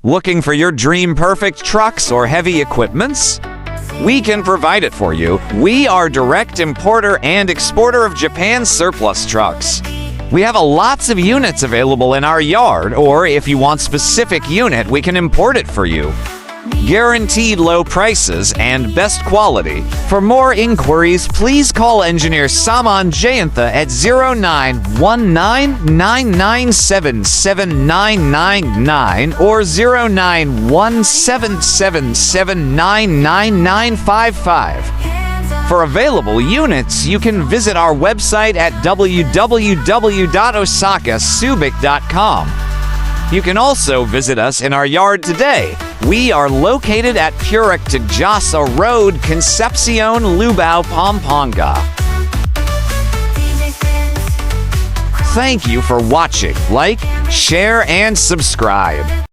Looking for your dream perfect trucks or heavy equipments? We can provide it for you. We are direct importer and exporter of Japan's surplus trucks. We have lots of units available in our yard, or if you want specific unit, we can import it for you. Guaranteed low prices and best quality. For more inquiries, please call engineer Saman Jayantha at 0919-997-7999 or 0917779955. For available units, you can visit our website at www.osakasubic.com. You can also visit us in our yard today. We are located at Purok Tejasa Road, Concepcion, Lubao, Pampanga. Thank you for watching. Like, share, and subscribe.